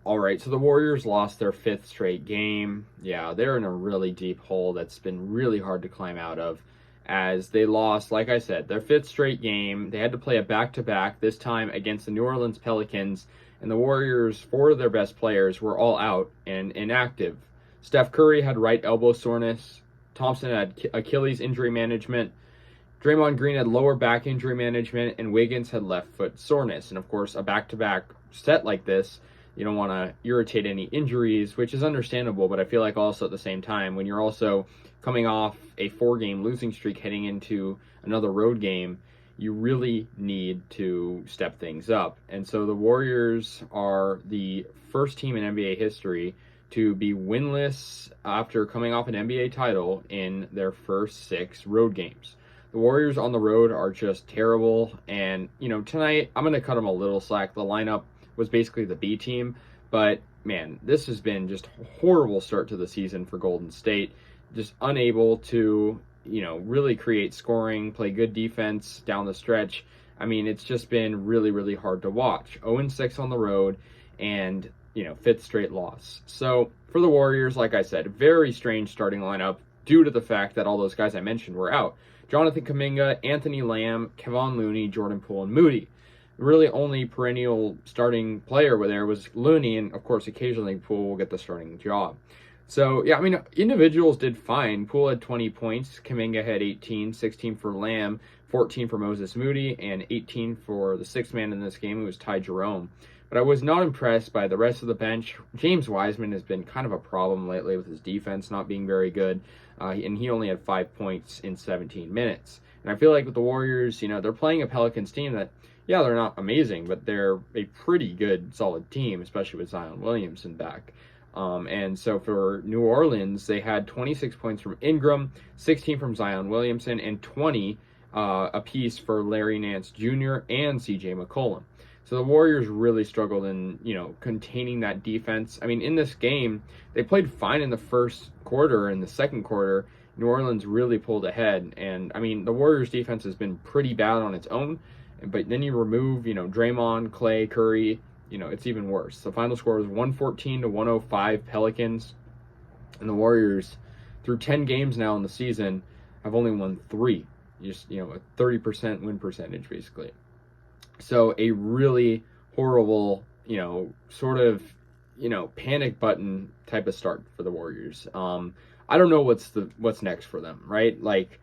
All right, so the Warriors lost their fifth straight game. Yeah, they're in a really deep hole that's been really hard to climb out of, as they lost, like I said, their fifth straight game. They had to play a back-to-back, this time against the New Orleans Pelicans, and the Warriors, four of their best players, were all out and inactive. Steph Curry had right elbow soreness. Thompson had Achilles injury management. Draymond Green had lower back injury management, and Wiggins had left foot soreness. And of course, a back-to-back set like this, you don't want to irritate any injuries, which is understandable, but I feel like also at the same time, when you're also coming off a 4-game losing streak heading into another road game, you really need to step things up. And so the Warriors are the first team in NBA history to be winless after coming off an NBA title in their first 6 road games. The Warriors on the road are just terrible, and, tonight I'm going to cut them a little slack. The lineup was basically the B team, but man, this has been just a horrible start to the season for Golden State. Just unable to, really create scoring, play good defense down the stretch. I mean, it's just been really, really hard to watch. 0-6 on the road, and, 5th straight loss. So for the Warriors, like I said, very strange starting lineup due to the fact that all those guys I mentioned were out. Jonathan Kuminga, Anthony Lamb, Kevon Looney, Jordan Poole, and Moody. Really only perennial starting player there was Looney, and of course occasionally Poole will get the starting job. So yeah, I mean, individuals did fine. Poole had 20 points, Kuminga had 18, 16 for Lamb, 14 for Moses Moody, and 18 for the sixth man in this game, who was Ty Jerome. But I was not impressed by the rest of the bench. James Wiseman has been kind of a problem lately with his defense not being very good, and he only had 5 points in 17 minutes. And I feel like with the Warriors, they're playing a Pelicans team that, yeah, they're not amazing, but they're a pretty good, solid team, especially with Zion Williamson back. And so for New Orleans, they had 26 points from Ingram, 16 from Zion Williamson, and 20 apiece for Larry Nance Jr. and C.J. McCollum. So the Warriors really struggled in, containing that defense. I mean, in this game, they played fine in the first quarter. In the second quarter, New Orleans really pulled ahead. And, I mean, the Warriors' defense has been pretty bad on its own. But then you remove, Draymond, Clay, Curry, it's even worse. The final score was 114-105 Pelicans. And the Warriors, through 10 games now in the season, have only won 3. Just, a 30% win percentage, basically. So a really horrible, sort of, panic button type of start for the Warriors. I don't know what's next for them, right? Like,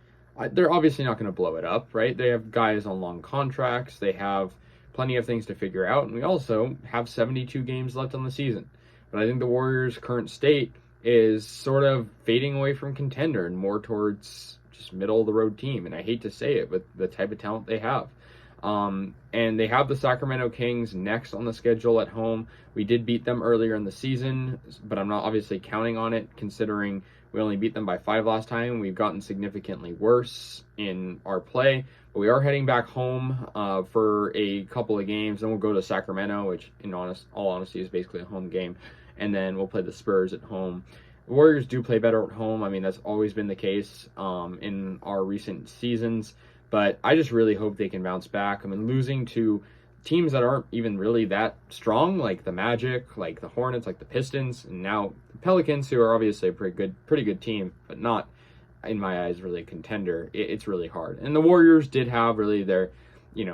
they're obviously not going to blow it up, right? They have guys on long contracts. They have plenty of things to figure out. And we also have 72 games left on the season. But I think the Warriors' current state is sort of fading away from contender and more towards just middle-of-the-road team. And I hate to say it, but the type of talent they have. And they have the Sacramento Kings next on the schedule at home. We did beat them earlier in the season, but I'm not obviously counting on it, considering we only beat them by 5 last time. We've gotten significantly worse in our play, but we are heading back home for a couple of games. Then we'll go to Sacramento, which in all honesty is basically a home game, and then we'll play the Spurs at home. The Warriors do play better at home. I mean, that's always been the case in our recent seasons. But I just really hope they can bounce back. I mean, losing to teams that aren't even really that strong, like the Magic, like the Hornets, like the Pistons, and now the Pelicans, who are obviously a pretty good team, but not, in my eyes, really a contender. It's really hard. And the Warriors did have really their,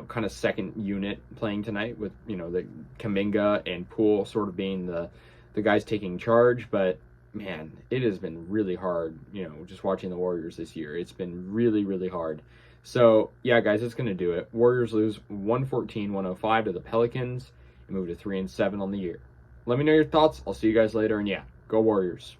kind of second unit playing tonight with, the Kuminga and Poole sort of being the guys taking charge. But man, it has been really hard, just watching the Warriors this year. It's been really, really hard. So, yeah, guys, that's going to do it. Warriors lose 114-105 to the Pelicans and move to 3-7 on the year. Let me know your thoughts. I'll see you guys later, and yeah, go Warriors.